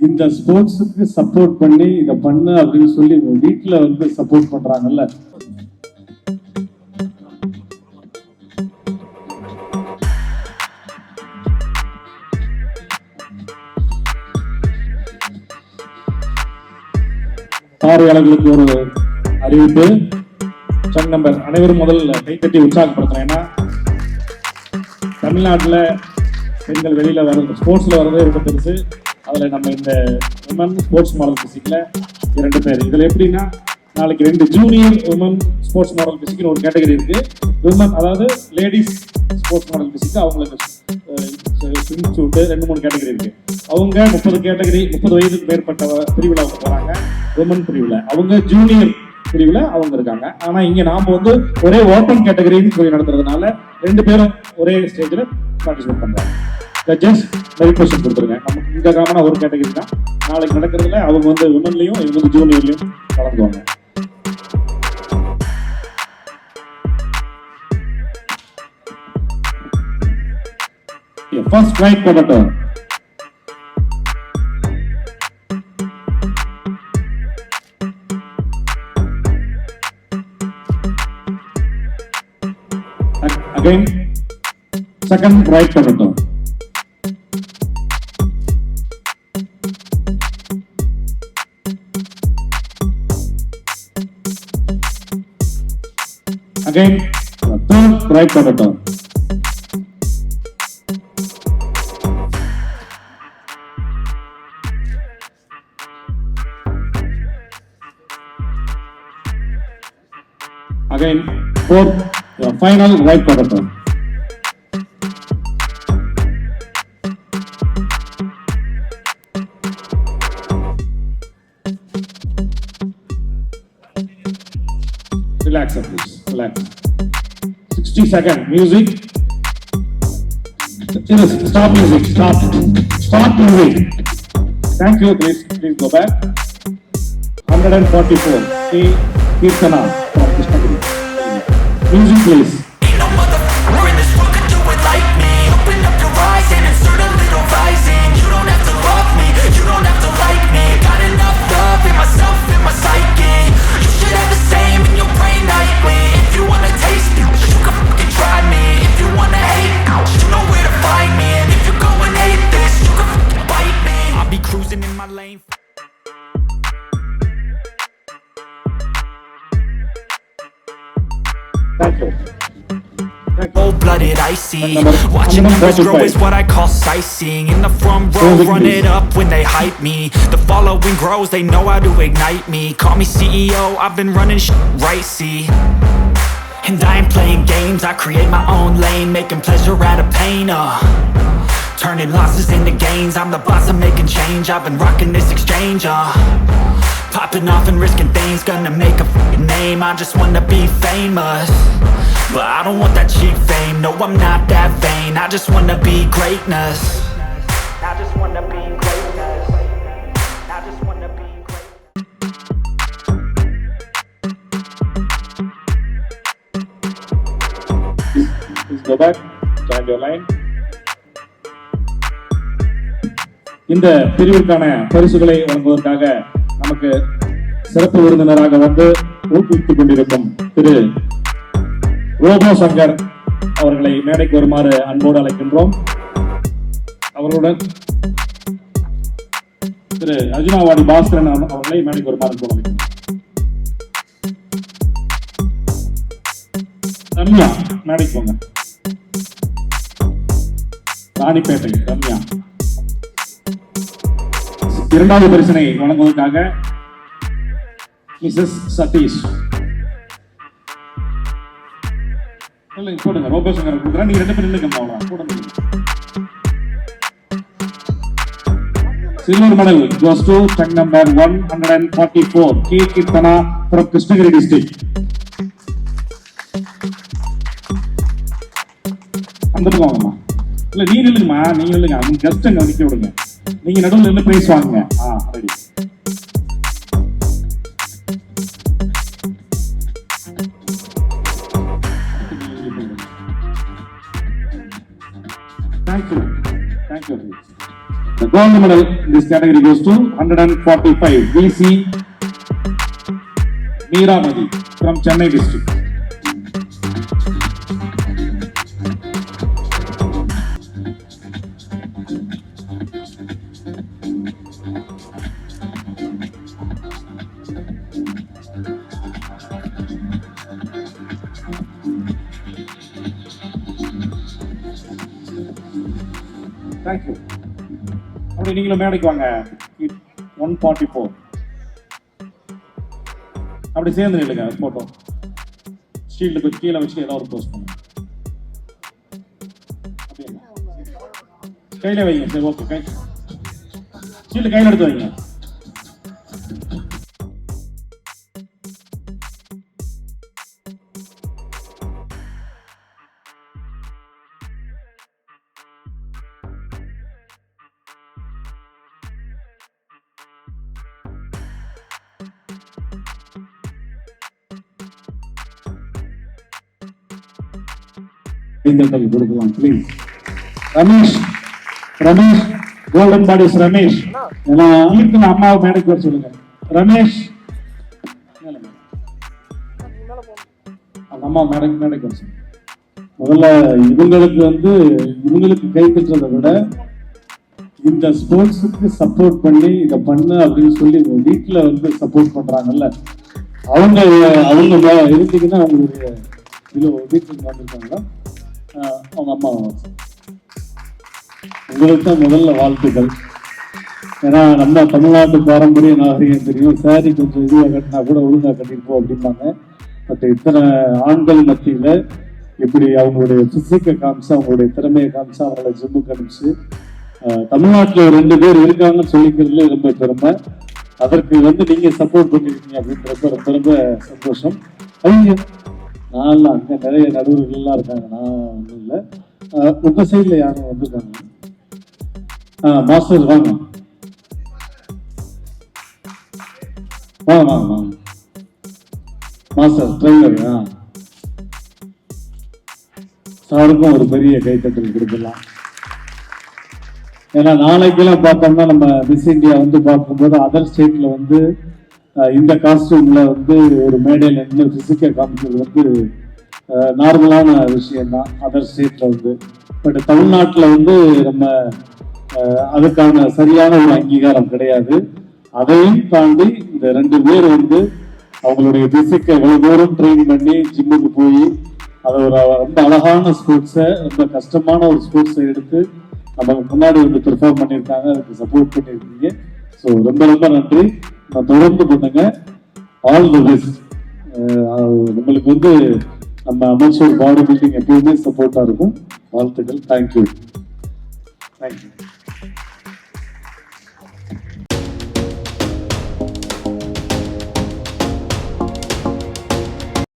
இந்த ஸ்போர்ட்ஸுக்கு சப்போர்ட் பண்ணி இதை பண்ணு அப்படின்னு சொல்லி வீட்டில் வந்து சப்போர்ட் பண்றாங்கல்ல. பார்வையாளர்களுக்கு ஒரு அறிவிப்பு. சங் நம்பர் அனைவரும் முதல்ல கைத்தட்டி உற்சாகப்படுத்துறேன். ஏன்னா தமிழ்நாட்டில் பெண்கள் வெளியில வர்றது ஸ்போர்ட்ஸ்ல வர்றதே ரொம்ப பெருசு. அதில் நம்ம இந்த உமன் ஸ்போர்ட்ஸ் மாடல் பிசிக்ல 2 பேர். இதில் எப்படின்னா நாளைக்கு 2 ஜூனியர் உமன் ஸ்போர்ட்ஸ் மாடல் பிசிக்னு ஒரு கேட்டகரி இருக்கு. உமன் அதாவது லேடிஸ் ஸ்போர்ட்ஸ் மாடல் பிசிக் அவங்களுக்கு ஸ்விம் சூட்டு 2-3 கேட்டகரி இருக்கு. அவங்க 30 வயதுக்கு மேற்பட்ட பிரிவில் அவங்க போறாங்க. உமன் பிரிவில் அவங்க ஜூனியர் பிரிவில் அவங்க இருக்காங்க. ஆனா இங்க நாம வந்து ஒரே ஓப்பன் கேட்டகரின்னு சொல்லி நடத்துறதுனால 2 பேரும் ஒரே ஸ்டேஜ்ல பார்ட்டிசிபேட் பண்றாங்க. ஜட்ஜஸ் மெரிட் கொஸ்டின் கொடுத்துருங்க. நமக்கு இந்த காமனா ஒரு கேட்டகரி தான். நாளைக்கு நடக்கிறதுல அவங்க வந்து உமன்லயும் இவங்க வந்து ஜூனியர்லயும் கலந்துவாங்க. ஃபர்ஸ்ட் ரைட் போகட்டும். Again, second right potato. Again, third right potato. Again, fourth, final right potato. Relax, please. Relax. 60 seconds. Music. Stop music. Stop. Stop music. Thank you. Please go back. 144. K. Kirtana from Krishnagiri. Music, please. Cold-blooded, icy. Watching numbers grow is what I call sightseeing. In the front row, run it up when they hype me. The following grows, they know how to ignite me. Call me CEO, I've been running right, see. And I ain't playing games, I create my own lane, making pleasure out of pain, turning losses into gains. I'm the boss, I'm making change. I've been rocking this exchange, popping off and risking things. Gonna make a f***ing name. I just wanna be famous, but I don't want that cheap fame. No, I'm not that vain. I just wanna be greatness. I just wanna be greatness. I just wanna be greatness. Please go back. Stand your line. இந்த பிரிவிற்கான பரிசுகளை வழங்குவதற்காக நமக்கு சிறப்பு விருந்தினராக வந்து ஊக்குவித்துக் கொண்டிருக்கும் திரு robot Shankar அவர்களை மேடைக்கு வருமாறு அன்போடு அழைக்கின்றோம். அவர்களுடன் திரு அர்ஜுனாவாடி பாஸ்கரன் அவர்களை மேடைக்கு வருமாறு அன்போடு அழைக்கின்றோம். ரம்யா மேடைக்கு போங்க. ராணிப்பேட்டை ரம்யா. இரண்டாவது பரிசினை வழங்குவதற்காக மிஸ்ஸஸ் சதீஷ். போடுங்க. ரோபோ சங்கர் கொடுக்குறேன். நீங்க 2 பேரும் நின்னுங்க. போடுங்க. Silver medal goes to tag number 144 K. Kirtana from Krishnagiri district. அந்த பக்கம் வாங்கம்மா. இல்ல நீ நில்லுங்கம்மா. நீங்க நில்லுங்க. அவங்க கெஸ்ட் அங்க நிக்க விடுங்க. நீங்க நடுவில் நின்று பிரைஸ் வாங்குங்க. Ready. Thank you. Gold medal in this category goes to 145 VC Meeramadi from Chennai district. Thank you. அப்படி நீங்களும் மேடைக்கு வாங்க. 144 அப்படி சேர்ந்து நில்லுங்க. போட்டோ ஷீல்டு கொஞ்சம் கீழே வச்சு ஏதாவது ஒரு போஸ்ட் பண்ணுங்க. கையில வைங்க. சரி, ஓகே. கை ஷீல்டு கையில் எடுத்து வைங்க. கொடுக்கலாம் please. Ramesh golden bodies Ramesh. ஏன்னா கீர்த்தன அம்மாவை மேடைக்கு வர சொல்லுங்க. ரமேஷ் அம்மா மேடைக்கு வர சொல்லுங்க. முதல்ல இவங்களுக்கு கை தட்டுறதை விட இந்த ஸ்போர்ட்ஸுக்கு சப்போர்ட் பண்ணி இதை பண்ணு அப்படின்னு சொல்லி வீட்டில் சப்போர்ட் பண்றாங்கல்ல, அவங்க இருந்தீங்கன்னா அவங்களுடைய வீட்டுக்கு வந்திருக்காங்களா அவங்க அம்மா உங்களுக்கு தான் முதல்ல வாழ்த்துக்கள். ஏன்னா நம்ம தமிழ்நாட்டு பாரம்பரிய நாகரிகம் தெரியும். சாரி கொஞ்சம் இதுவாக கட்டினா கூட ஒழுங்காக கட்டிருப்போம் அப்படிம்பாங்க. பட் இத்தனை ஆண்கள் மத்தியில் இப்படி அவங்களுடைய பிசிக்கை காமிச்சு அவங்களுடைய திறமையை காமிச்சு அவங்கள ஜிம்முக்கு அனுப்பிச்சு தமிழ்நாட்டில் 2 பேர் இருக்காங்கன்னு சொல்லிக்கிறதுல ரொம்ப பெருமை. அதற்கு நீங்க சப்போர்ட் பண்ணிருக்கீங்க அப்படின்றப்ப ரொம்ப ரொம்ப சந்தோஷம். நான் அங்கே நிறைய நடுவர்கள்லாம் இருக்காங்க. நான் ஒன்றும் இல்லை. உங்க சைடில் யாரும் வந்திருக்காங்க? மாஸ்டர் வாங்க வாங்க வாங்க வாங்க. மாஸ்டர் ட்ரைனர் சாருக்கும் ஒரு பெரிய கைத்தட்டல் கொடுக்கலாம். ஏன்னா நாளைக்கெல்லாம் பார்த்தோம்னா நம்ம மிஸ் இந்தியா பார்க்கும்போது அதர் ஸ்டேட்ல இந்த காஸ்டியூம்ல ஒரு மேடையில் நின்று பிசிக்கா காமிக்கிறது நார்மலான விஷயம் தான் அதர் ஸ்டேட்ல. பட் தமிழ்நாட்டில் நம்ம அதுக்கான சரியான ஒரு அங்கீகாரம் கிடையாது. அதையும் தாண்டி இந்த 2 பேர் அவங்களுடைய பிசிக்கை எவ்வளவு தூரம் ட்ரெயின் பண்ணி ஜிம்முக்கு போய் அதை ஒரு ரொம்ப அழகான ஸ்போர்ட்ஸை ரொம்ப கஷ்டமான ஒரு ஸ்போர்ட்ஸை எடுத்து நம்ம முன்னாடி பெர்ஃபார்ம் பண்ணியிருக்காங்க. அதுக்கு சப்போர்ட் பண்ணியிருக்கீங்க. ஸோ ரொம்ப ரொம்ப நன்றி. தொடர்ந்து பண்ணுங்க. All the best. உங்களுக்கு நம்ம அமெச்சூர் பாடி பில்டிங் எப்பவுமே சப்போர்ட்டா இருக்கும். வாழ்த்துக்கள். தேங்க்யூ.